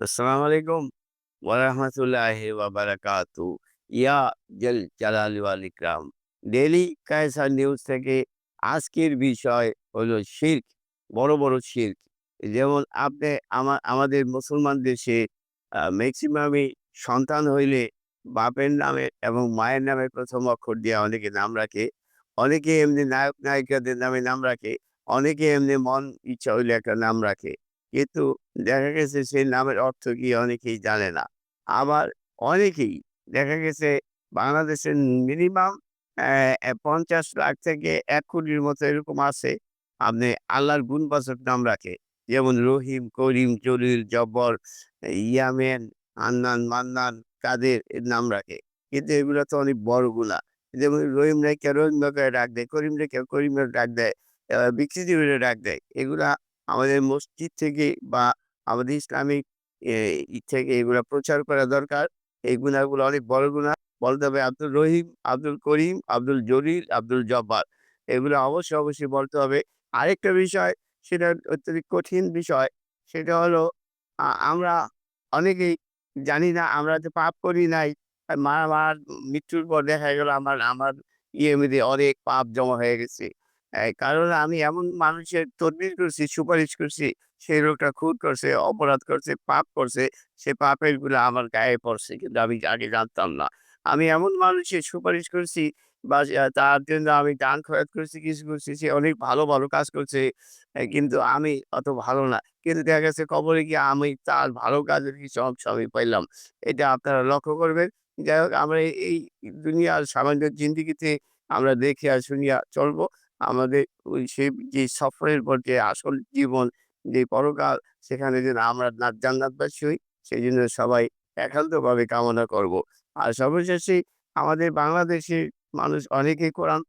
আসসালামু আলাইকুম ওয়া রাহমাতুল্লাহি ওয়া বারাকাতু। ইয়া জাল জালালি ওয়াল ইকরাম। ডেইলি কায়সার নিউজ থেকে আজকের বিষয় হলো শিরক, বড়, বড় শিরক। যেমন আপনি আমাদের মুসলমান দেশে মেক্সিমামই সন্তান হইলে বাপের নামে এবং মায়ের নামে ১ম অক্ষর দিয়ে অনেকে নাম রাখে। অনেকে এমনি নায়ক নায়িকাদের নামে নাম রাখে। অনেকে এমনি মন ইচ্ছা হইলে একটা নাম রাখে। কিন্তু দেখা গেছে সেই নামের অর্থ কি অনেকেই জানে না। আবার অনেকেই দেখা গেছে বাংলাদেশের মিনিমাম ৫০ লাখ থেকে ১,০০,০০,০০০ মতো এরকম আছে। আপনি আল্লাহর গুণবাচক নাম রাখে। যেমন রহিম, করিম, জলিল, জব্বর, ইয়ামেন, হান্নান, মান্নান, কাদের এর নাম রাখে। কিন্তু এগুলা তো অনেক বড় গুণা। যেমন রহিম রাইখা রহিম করে ডাক দেয়, করিম রাইখা করিম ডাক দেয়, বিকৃতি বলে ডাক দেয়। এগুলা আমাদের মসজিদ থেকে বা আমাদের ইসলামিক এ থেকে এগুলা প্রচার করা দরকার। এই গুনাহগুলো অনেক বড় গুনাহ। বলতে হবে আব্দুল রহিম, আব্দুল করিম, আব্দুল জলিল, আব্দুল জব্বার। এগুলো অবশ্যই, অবশ্যই বলতে হবে। আরেকটা বিষয় সেটা অত্যধিক কঠিন বিষয়। সেটা হলো আমরা অনেকেই জানি না আমরা যে পাপ করি নাই। আমার মৃত্যুর পর দেখা গেল আমার আমার ইয়ের মধ্যে অনেক পাপ জমা হয়ে গেছে। কারণ আমি এমন মানুষের তদবির করছি, সুপারিশ করছি, সেই লোকটা খুন করছে, অপরাধ করছে, পাপ করছে, সে পাপের গুলা আমার গায়ে পড়ছে। কিন্তু আমি আগে জানতাম না। আমি এমন মানুষের সুপারিশ করছি বা তার জন্য আমি দান খয়রাত করছি, কিছু করছি, সে অনেক ভালো, ভালো কাজ করছে। কিন্তু আমি অত ভালো না। কিন্তু দেখা গেছে কবরে গিয়ে আমি তার ভালো কাজের কিছু অংশ আমি পাইলাম। এটা আপনারা লক্ষ্য করবেন। যাই হোক আমরা এই দুনিয়ার সামান্য জিন্দেগিতে আমরা দেখে আর শুনিয়া চলবো। আমাদের ওই সেই যে সফরের পর যে আসল জীবন, যে পরকাল সেখানে যেন আমরা জান্নাতবাসী হই, সেজন্য সবাই একান্তভাবে কামনা করব। আর সর্বশেষে আমাদের বাংলাদেশের মানুষ অনেকেই কোরআন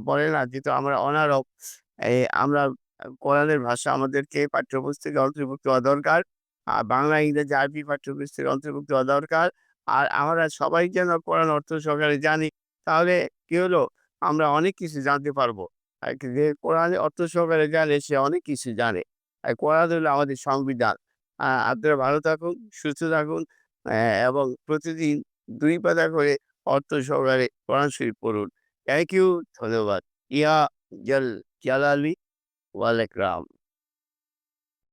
পড়ে না যেহেতু আমরা অনারব। আমরা কোরআনের ভাষা আমাদেরকে পাঠ্যপুস্তকে অন্তর্ভুক্ত হওয়া দরকার। আর বাংলা, ইংরেজি, আরবি পাঠ্যপুস্তকে অন্তর্ভুক্ত হওয়া দরকার। আর আমরা সবাই যেন কোরআন অর্থ সহকারে জানি। তাহলে কি হলো? আমরা অনেক কিছু জানতে পারবো। যে কোরআনে অর্থ সহকারে জানে সে অনেক কিছু জানে। কোরআন হলো আমাদের সংবিধান। আপনারা ভালো থাকুন, সুস্থ থাকুন এবং প্রতিদিন ২ পাতা করে অর্থ সহকারে কোরআন শরীফ পড়ুন। থ্যাংক ইউ, ধন্যবাদ। ইয়া জাল জালালি ওয়াল ইকরাম।